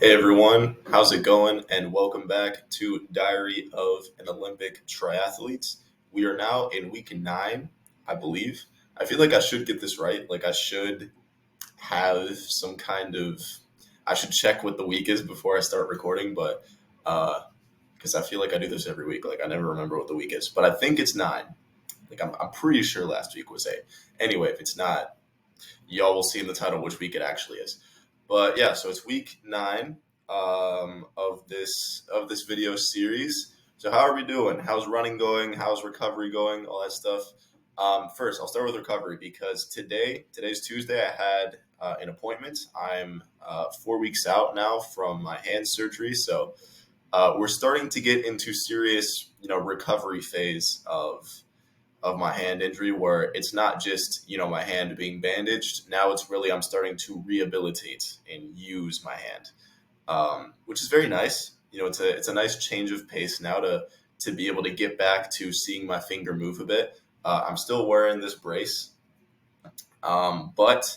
Hey everyone, how's it going? And welcome back to Diary of an Olympic Triathlete. We are now in week 9, I believe. I feel like I should get this right. Like I should have some kind of, I should check what the week is before I start recording, but because I feel like I do this every week. Like I never remember what the week is, but I think it's 9. Like I'm pretty sure last week was 8. Anyway, if it's not, y'all will see in the title which week it actually is. But yeah, so it's week 9 of this video series. So how are we doing? How's running going? How's recovery going? All that stuff. First, I'll start with recovery because today's Tuesday. I had an appointment. I'm 4 weeks out now from my hand surgery, so we're starting to get into serious, recovery phase of my hand injury where it's not just, my hand being bandaged. Now it's really I'm starting to rehabilitate and use my hand, which is very nice. It's a nice change of pace now to be able to get back to seeing my finger move a bit. I'm still wearing this brace, but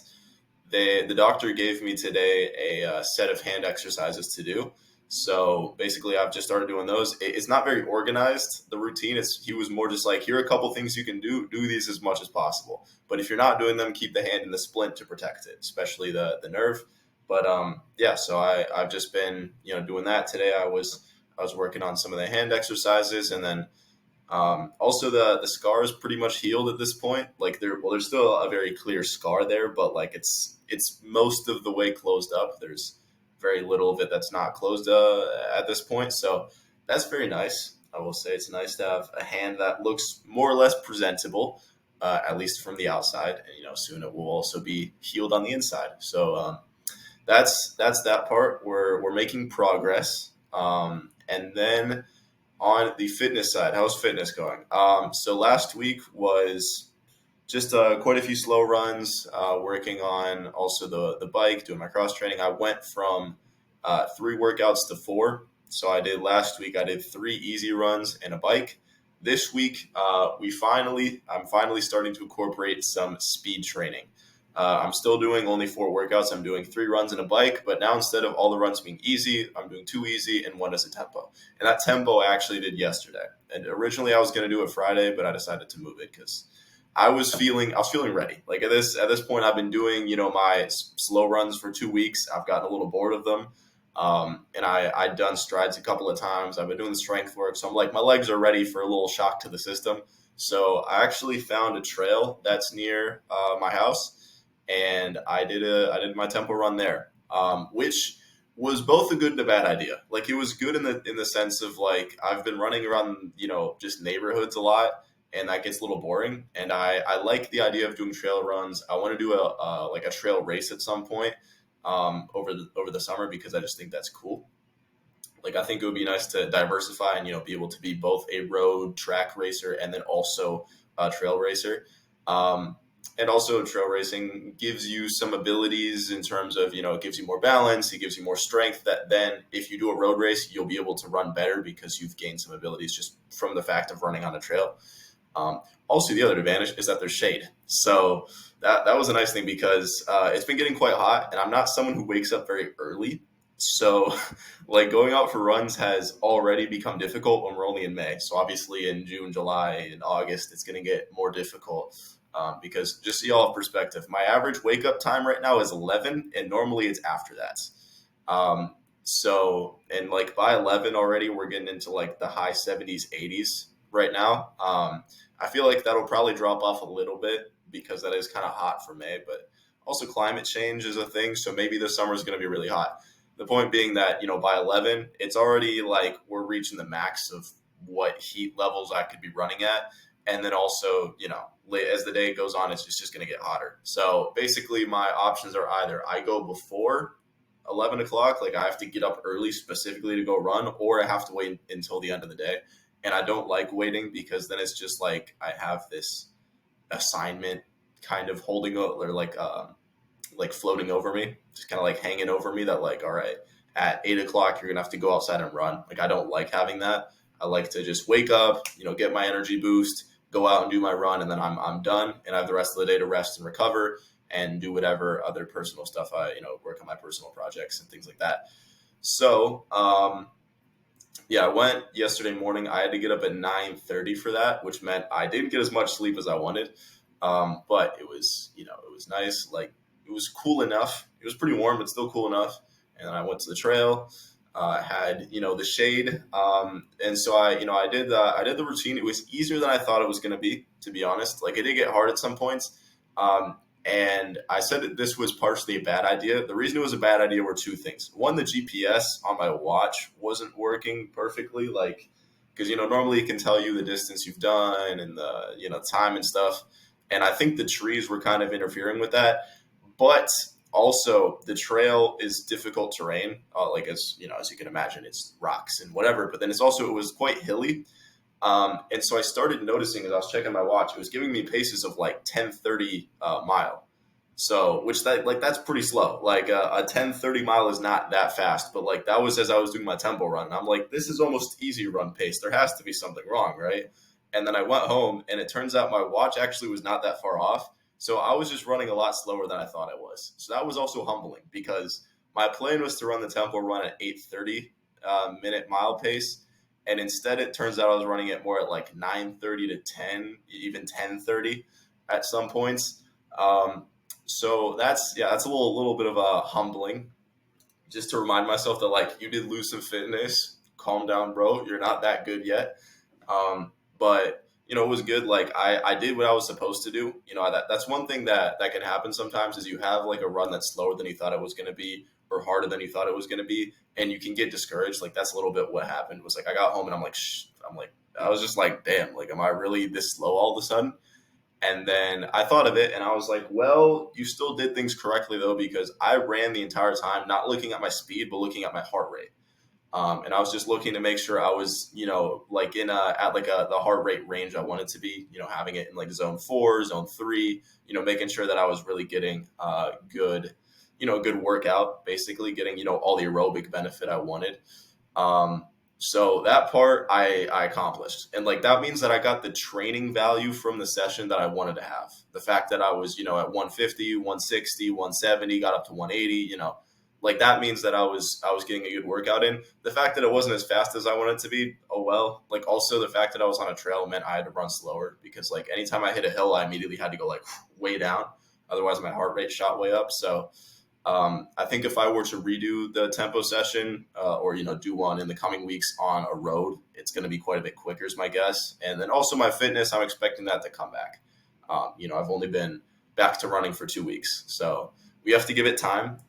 the doctor gave me today a set of hand exercises to do. So basically, I've just started doing those. It's not very organized, the routine. He was more just like, here are a couple things you can do. Do these as much as possible. But if you're not doing them, keep the hand in the splint to protect it, especially the nerve. But yeah, so I've just been doing that today. I was working on some of the hand exercises, and then also, the scar is pretty much healed at this point. Like there's still a very clear scar there, but like it's most of the way closed up. There's very little of it that's not closed at this point. So that's very nice. I will say it's nice to have a hand that looks more or less presentable, at least from the outside. And soon it will also be healed on the inside. So that's that part. We're making progress. And then on the fitness side, how's fitness going? So last week was just quite a few slow runs, working on also the bike, doing my cross training. I went from 3 workouts to 4. So last week, I did 3 easy runs and a bike. This week, I'm finally starting to incorporate some speed training. I'm still doing only 4 workouts. I'm doing 3 runs and a bike, but now instead of all the runs being easy, I'm doing 2 easy and 1 as a tempo. And that tempo I actually did yesterday. And originally I was going to do it Friday, but I decided to move it because I was feeling ready. Like at this point, I've been doing my slow runs for 2 weeks. I've gotten a little bored of them, and I'd done strides a couple of times. I've been doing the strength work, so I'm like my legs are ready for a little shock to the system. So I actually found a trail that's near my house and I did my tempo run there, which was both a good and a bad idea. Like it was good in the sense of like I've been running around just neighborhoods a lot, and that gets a little boring. And I like the idea of doing trail runs. I want to do a trail race at some point over the summer because I just think that's cool. Like I think it would be nice to diversify and be able to be both a road track racer and then also a trail racer. And also trail racing gives you some abilities in terms of, it gives you more balance, it gives you more strength that then if you do a road race, you'll be able to run better because you've gained some abilities just from the fact of running on a trail. Also, the other advantage is that there's shade. So that was a nice thing because it's been getting quite hot and I'm not someone who wakes up very early. So like going out for runs has already become difficult when we're only in May. So obviously in June, July, and August, it's going to get more difficult. Because just so y'all have perspective, my average wake up time right now is 11, and normally it's after that. And like by 11 already, we're getting into like the high 70s, 80s right now. I feel like that'll probably drop off a little bit because that is kind of hot for May, but also climate change is a thing. So maybe this summer is going to be really hot. The point being that, by 11, it's already like we're reaching the max of what heat levels I could be running at. And then also, as the day goes on, it's just going to get hotter. So basically my options are either I go before 11 o'clock, like I have to get up early specifically to go run, or I have to wait until the end of the day. And I don't like waiting because then it's just like I have this assignment kind of holding or like floating over me, just kind of like hanging over me that like, all right, at 8 o'clock, you're going to have to go outside and run. Like, I don't like having that. I like to just wake up, get my energy boost, go out and do my run, and then I'm done. And I have the rest of the day to rest and recover and do whatever other personal stuff work on my personal projects and things like that. So, yeah, I went yesterday morning. I had to get up at 9:30 for that, which meant I didn't get as much sleep as I wanted. But it was, it was nice. Like it was cool enough. It was pretty warm, but still cool enough. And then I went to the trail. Had the shade, and so I did the routine. It was easier than I thought it was going to be, to be honest. Like it did get hard at some points, and I said that this was partially a bad idea. The reason it was a bad idea were two things. One, the GPS on my watch wasn't working perfectly, like because normally it can tell you the distance you've done and the time and stuff. And I think the trees were kind of interfering with that. But also, the trail is difficult terrain. Like as you can imagine, it's rocks and whatever. But then it was quite hilly. And so I started noticing as I was checking my watch, it was giving me paces of like 10:30 mile. So, which that's pretty slow. Like a 10:30 mile is not that fast, but like that was as I was doing my tempo run. And I'm like, this is almost easy run pace. There has to be something wrong, right? And then I went home, and it turns out my watch actually was not that far off. So I was just running a lot slower than I thought I was. So that was also humbling because my plan was to run the tempo run at 8:30 minute mile pace, and instead it turns out I was running it more at like 9:30 to 10, even 10:30 at some points. So that's a little bit of a humbling, just to remind myself that like you did lose some fitness. Calm down, bro. You're not that good yet. But it was good. Like I did what I was supposed to do. That's one thing that can happen sometimes is you have like a run that's slower than you thought it was going to be or harder than you thought it was going to be, and you can get discouraged. Like that's a little bit what happened. Was like I got home and I'm like, I was just like, damn, like am I really this slow all of a sudden? And then I thought of it and I was like, well, you still did things correctly though, because I ran the entire time, not looking at my speed, but looking at my heart rate. And I was just looking to make sure I was, like at like the heart rate range I wanted to be, having it in like zone 4, zone 3, making sure that I was really getting good workout, basically getting, all the aerobic benefit I wanted. So that part I accomplished. And like that means that I got the training value from the session that I wanted to have. The fact that I was, at 150, 160, 170, got up to 180, like that means that I was getting a good workout in. The fact that it wasn't as fast as I wanted it to be, oh well. Like also the fact that I was on a trail meant I had to run slower because like anytime I hit a hill, I immediately had to go like way down. Otherwise my heart rate shot way up. So I think if I were to redo the tempo session or do one in the coming weeks on a road, it's going to be quite a bit quicker, is my guess. And then also my fitness, I'm expecting that to come back. I've only been back to running for 2 weeks, so we have to give it time.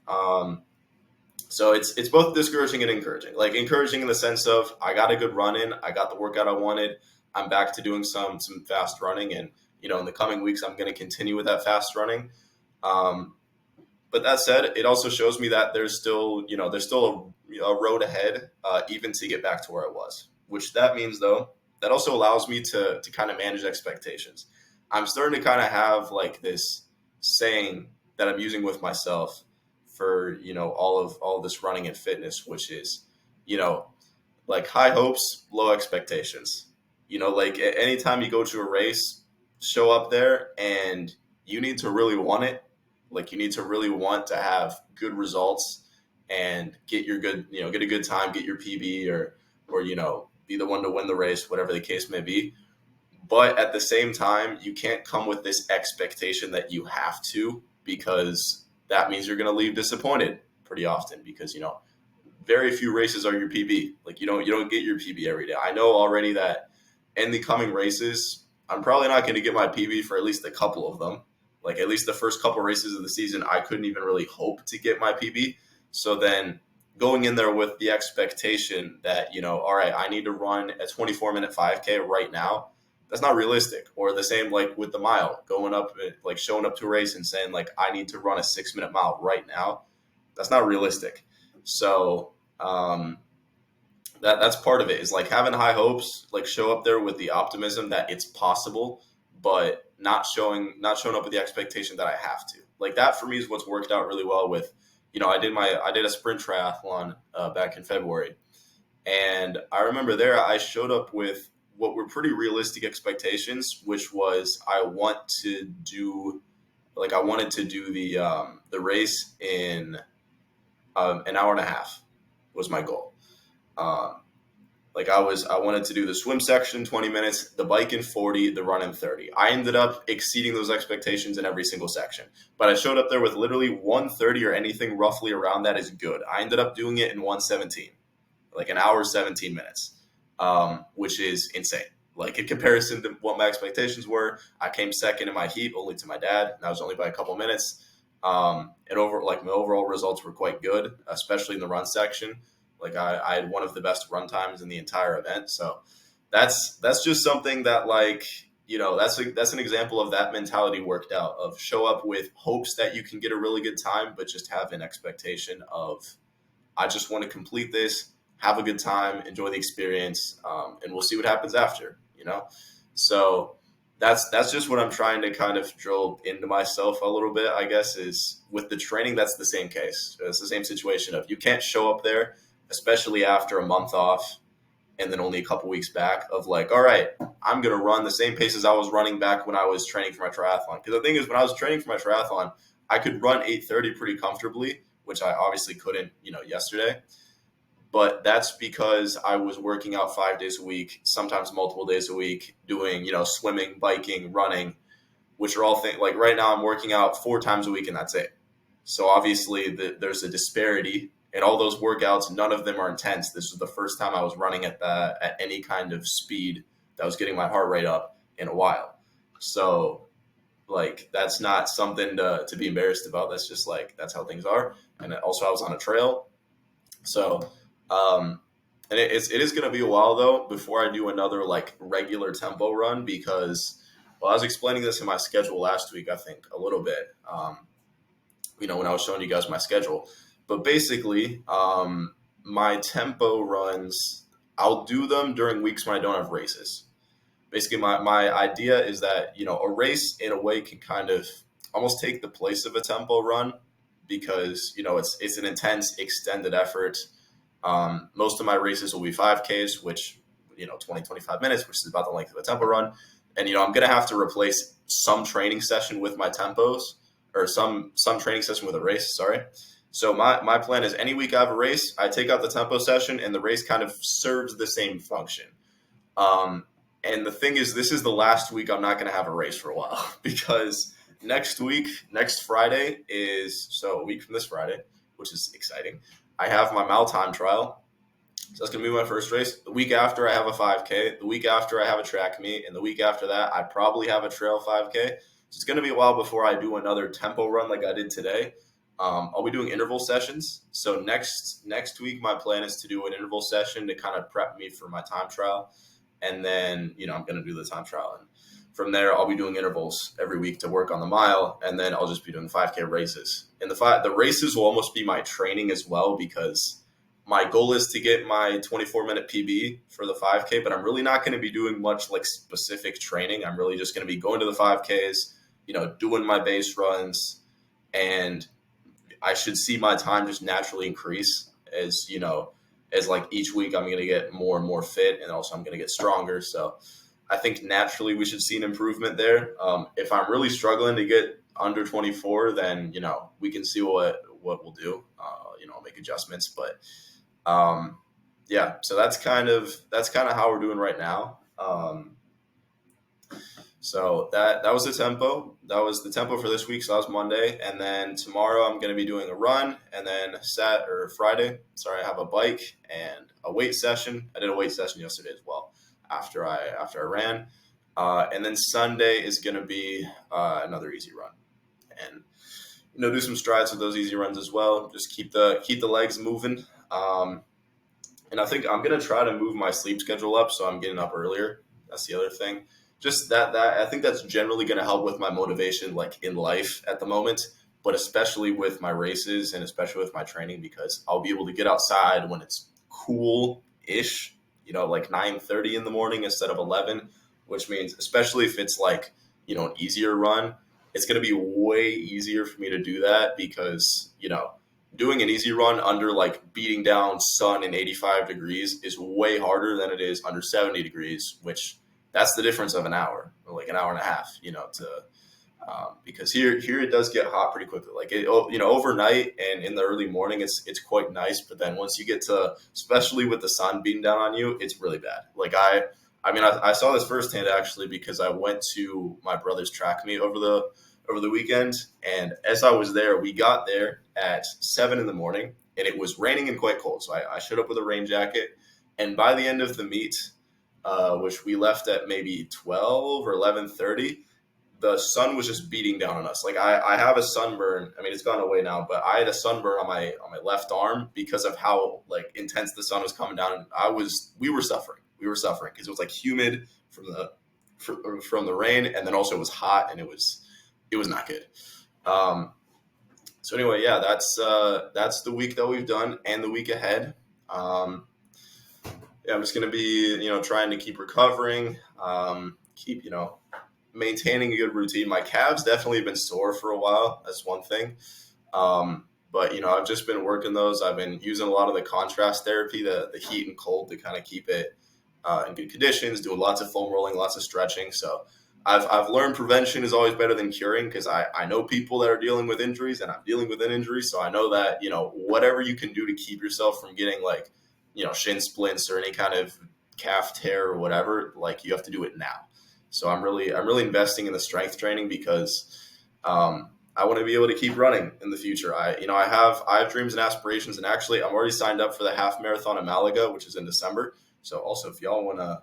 So it's both discouraging and encouraging. Like encouraging in the sense of I got a good run in, I got the workout I wanted. I'm back to doing some fast running, and in the coming weeks I'm going to continue with that fast running. Um, but that said, it also shows me that there's still a road ahead, even to get back to where I was. Which that means though, that also allows me to kind of manage expectations. I'm starting to kind of have like this saying that I'm using with myself for all of this running and fitness, which is you know like high hopes, low expectations. Like anytime you go to a race, show up there and you need to really want it. Like you need to really want to have good results and get a good time, get your PB or be the one to win the race, whatever the case may be. But at the same time, you can't come with this expectation that you have to, because that means you're going to leave disappointed pretty often because very few races are your PB. Like you don't get your PB every day. I know already that in the coming races, I'm probably not going to get my PB for at least a couple of them. Like at least the first couple races of the season, I couldn't even really hope to get my PB. So then going in there with the expectation that, all right, I need to run a 24-minute 5K right now. That's not realistic. Or the same like with the mile, going up, like showing up to a race and saying like, I need to run a 6-minute mile right now. That's not realistic. So that's part of it, is like having high hopes, like show up there with the optimism that it's possible, but not showing up with the expectation that I have to. Like that for me is what's worked out really well with, I did a sprint triathlon back in February, and I remember there I showed up with what were pretty realistic expectations, which was I wanted to do the race in an hour and a half. was my goal. Um, I wanted to do the swim section in 20 minutes, the bike in 40, the run in 30. I ended up exceeding those expectations in every single section. But I showed up there with literally 130 or anything roughly around that is good. I ended up doing it in 117, like an hour, 17 minutes, which is insane. Like in comparison to what my expectations were, I came second in my heat, only to my dad, and that was only by a couple minutes. And my overall results were quite good, especially in the run section. Like I had one of the best run times in the entire event. So that's just something that that's an example of that mentality worked out, of show up with hopes that you can get a really good time, but just have an expectation of, I just want to complete this, have a good time, enjoy the experience, and we'll see what happens after, So that's just what I'm trying to kind of drill into myself a little bit, I guess, is with the training, that's the same case. It's the same situation of you can't show up there, especially after a month off and then only a couple weeks back, of like, all right, I'm going to run the same pace as I was running back when I was training for my triathlon. Because the thing is, when I was training for my triathlon, I could run 8:30 pretty comfortably, which I obviously couldn't, yesterday. But that's because I was working out 5 days a week, sometimes multiple days a week, doing, swimming, biking, running, which are all things like right now I'm working out 4 times a week and that's it. So obviously there's a disparity in all those workouts. None of them are intense. This was the first time I was running at any kind of speed that was getting my heart rate up in a while. So like, that's not something to be embarrassed about. That's just like, that's how things are. And also I was on a trail. So, and it is going to be a while though, before I do another like regular tempo run, because, well, I was explaining this in my schedule last week, I think a little bit, when I was showing you guys my schedule, but basically, my tempo runs, I'll do them during weeks when I don't have races. Basically, my idea is that, a race in a way can kind of almost take the place of a tempo run, because, it's an intense, extended effort. Most of my races will be 5Ks, which, 20, 25 minutes, which is about the length of a tempo run. And, I'm going to have to replace some training session with my tempos, or some training session with a race, sorry. So my plan is any week I have a race, I take out the tempo session and the race kind of serves the same function. And the thing is, this is the last week I'm not going to have a race for a while, because next Friday so a week from this Friday, which is exciting. I have my mile time trial. So that's going to be my first race. The week after, I have a 5K. The week after, I have a track meet. And the week after that, I probably have a trail 5K. So it's going to be a while before I do another tempo run like I did today. I'll be doing interval sessions. So next week, my plan is to do an interval session to kind of prep me for my time trial. And then, I'm going to do the time trial. And from there, I'll be doing intervals every week to work on the mile. And then I'll just be doing 5K races. And the races will almost be my training as well, because my goal is to get my 24-minute PB for the 5K, but I'm really not going to be doing much like specific training. I'm really just going to be going to the 5Ks, doing my base runs, and I should see my time just naturally increase as, as like each week I'm going to get more and more fit, and also I'm going to get stronger. So I think naturally we should see an improvement there. If I'm really struggling to get under 24, then, we can see what we'll do. I'll make adjustments, but yeah, so that's kind of how we're doing right now. So that was the tempo. That was the tempo for this week. So that was Monday. And then tomorrow I'm going to be doing a run. And then Friday, I have a bike and a weight session. I did a weight session yesterday as well after I ran. And then Sunday is going to be another easy run. And, do some strides with those easy runs as well. Just keep the legs moving. And I think I'm going to try to move my sleep schedule up, so I'm getting up earlier. That's the other thing. Just that I think that's generally going to help with my motivation, like in life at the moment, but especially with my races and especially with my training, because I'll be able to get outside when it's cool-ish, like 9:30 in the morning instead of 11, which means especially if it's like, an easier run, it's going to be way easier for me to do that, because, doing an easy run under like beating down sun in 85 degrees is way harder than it is under 70 degrees, which that's the difference of an hour, or like an hour and a half, to Because here it does get hot pretty quickly. Like overnight and in the early morning, it's quite nice. But then once you get to, especially with the sun beating down on you, it's really bad. Like I saw this firsthand actually because I went to my brother's track meet over the weekend, and as I was there, we got there at 7 in the morning, and it was raining and quite cold. So I showed up with a rain jacket, and by the end of the meet, which we left at maybe 12 or 11:30, the sun was just beating down on us. Like I have a sunburn. I mean, it's gone away now, but I had a sunburn on my left arm because of how like intense the sun was coming down. And we were suffering. We were suffering because it was like humid from the rain, and then also it was hot, and it was not good. Um, so anyway, yeah, that's the week that we've done and the week ahead. Um, yeah, I'm just gonna be trying to keep recovering, keep maintaining a good routine. My calves definitely have been sore for a while. That's one thing. But I've just been working those. I've been using a lot of the contrast therapy, the heat and cold to kind of keep it in good conditions. Doing lots of foam rolling, lots of stretching. So I've learned prevention is always better than curing because I know people that are dealing with injuries and I'm dealing with an injury. So I know that whatever you can do to keep yourself from getting like shin splints or any kind of calf tear or whatever, like you have to do it now. So I'm really investing in the strength training because I want to be able to keep running in the future. I have dreams and aspirations, and actually I'm already signed up for the half marathon in Malaga, which is in December. So also if y'all want to,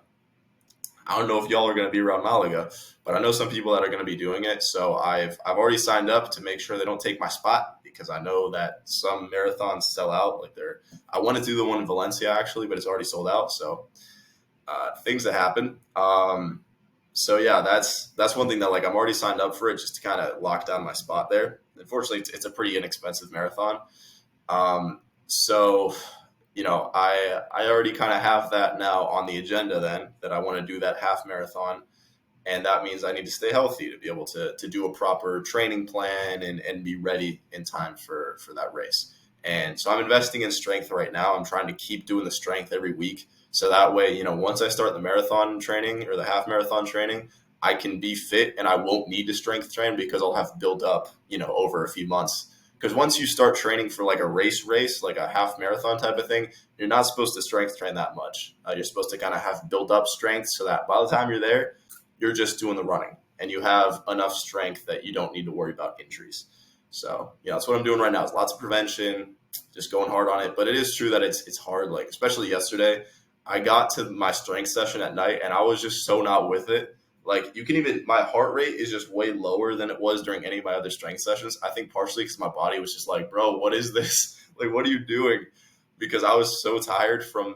I don't know if y'all are going to be around Malaga, but I know some people that are going to be doing it. So I've already signed up to make sure they don't take my spot because I know that some marathons sell out. I want to do the one in Valencia actually, but it's already sold out. So things that happen. So yeah, that's one thing that like I'm already signed up for it just to kind of lock down my spot there. Unfortunately, it's a pretty inexpensive marathon. So I already kind of have that now on the agenda then that I want to do that half marathon, and that means I need to stay healthy to be able to do a proper training plan and be ready in time for that race. And so I'm investing in strength right now. I'm trying to keep doing the strength every week. So that way, once I start the marathon training or the half marathon training, I can be fit and I won't need to strength train because I'll have built up, over a few months. Because once you start training for like a race, like a half marathon type of thing, you're not supposed to strength train that much. You're supposed to kind of have built up strength so that by the time you're there, you're just doing the running and you have enough strength that you don't need to worry about injuries. So, that's what I'm doing right now is lots of prevention, just going hard on it. But it is true that it's hard, like especially yesterday. I got to my strength session at night and I was just so not with it. Like my heart rate is just way lower than it was during any of my other strength sessions. I think partially because my body was just like, bro, what is this? Like, what are you doing? Because I was so tired from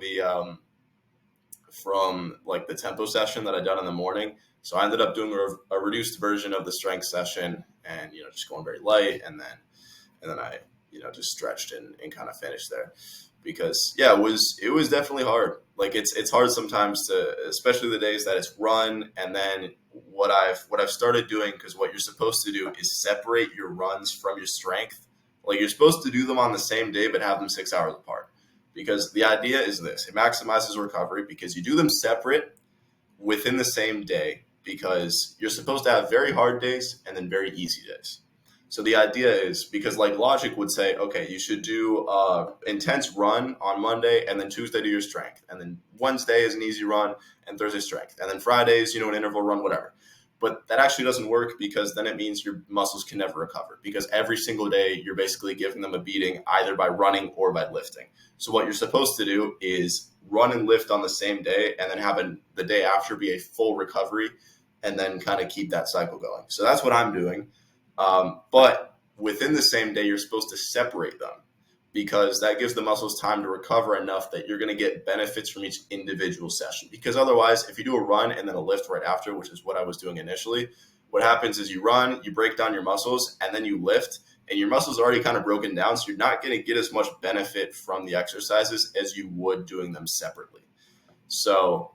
like the tempo session that I done in the morning. So I ended up doing a reduced version of the strength session and, just going very light. And then I, just stretched and kind of finished there. Because it was definitely hard. Like it's hard sometimes to, especially the days that it's run. And then what I've started doing, because what you're supposed to do is separate your runs from your strength. Like you're supposed to do them on the same day, but have them 6 hours apart. Because the idea is this: it maximizes recovery because you do them separate within the same day. Because you're supposed to have very hard days and then very easy days. So the idea is because like logic would say, okay, you should do intense run on Monday and then Tuesday do your strength. And then Wednesday is an easy run and Thursday strength. And then Fridays, an interval run, whatever. But that actually doesn't work because then it means your muscles can never recover because every single day you're basically giving them a beating either by running or by lifting. So what you're supposed to do is run and lift on the same day and then have the day after be a full recovery and then kind of keep that cycle going. So that's what I'm doing. But within the same day, you're supposed to separate them because that gives the muscles time to recover enough that you're going to get benefits from each individual session. Because otherwise, if you do a run and then a lift right after, which is what I was doing initially, what happens is you run, you break down your muscles, and then you lift, and your muscles are already kind of broken down. So you're not going to get as much benefit from the exercises as you would doing them separately. So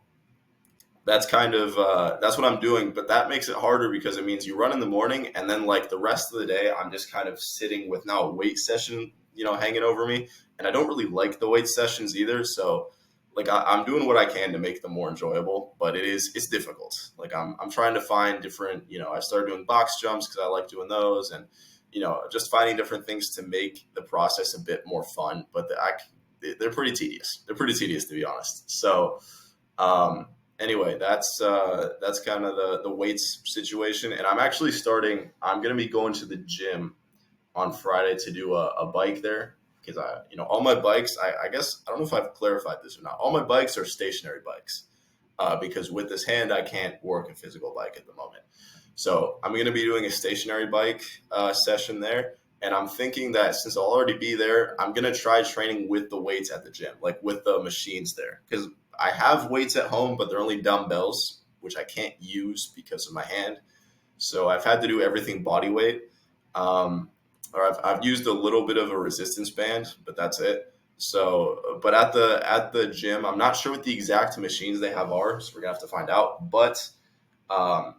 that's kind of that's what I'm doing, but that makes it harder because it means you run in the morning and then like the rest of the day I'm just kind of sitting with now a weight session hanging over me, and I don't really like the weight sessions either. So like I'm doing what I can to make them more enjoyable, but it's difficult. Like I'm trying to find different, I started doing box jumps because I like doing those, and just finding different things to make the process a bit more fun. But they're pretty tedious. They're pretty tedious, to be honest. So um, anyway, that's kind of the weights situation, and I'm actually starting. I'm gonna be going to the gym on Friday to do a bike there because all my bikes. I guess I don't know if I've clarified this or not. All my bikes are stationary bikes because with this hand I can't work a physical bike at the moment. So I'm going to be doing a stationary bike session there. And I'm thinking that since I'll already be there, I'm going to try training with the weights at the gym, like with the machines there. Because I have weights at home, but they're only dumbbells, which I can't use because of my hand. So I've had to do everything body weight. Um, or I've used a little bit of a resistance band, but that's it. So, but at the gym, I'm not sure what the exact machines they have are, so we're gonna have to find out. But um,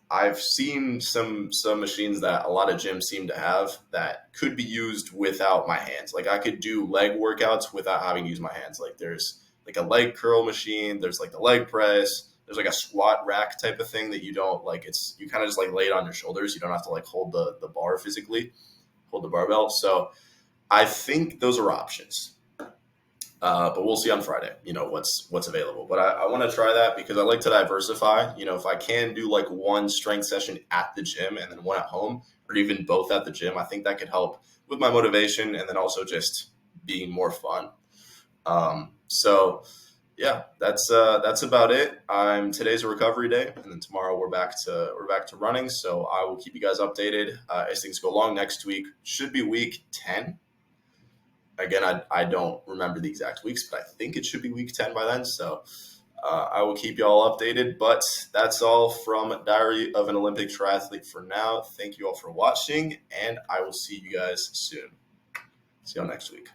I've seen some machines that a lot of gyms seem to have that could be used without my hands. Like I could do leg workouts without having to use my hands. Like there's like a leg curl machine, there's like the leg press, there's like a squat rack type of thing that you don't like it's you kind of just like lay it on your shoulders. You don't have to like hold the bar physically, hold the barbell. So I think those are options. But we'll see on Friday, what's available. But I want to try that because I like to diversify. If I can do like one strength session at the gym and then one at home, or even both at the gym, I think that could help with my motivation and then also just being more fun. So yeah, that's about it. Today's a recovery day, and then tomorrow we're back to running. So I will keep you guys updated as things go along. Next week should be week 10. Again, I don't remember the exact weeks, but I think it should be week 10 by then. So I will keep you all updated. But that's all from Diary of an Olympic Triathlete for now. Thank you all for watching, and I will see you guys soon. See y'all next week.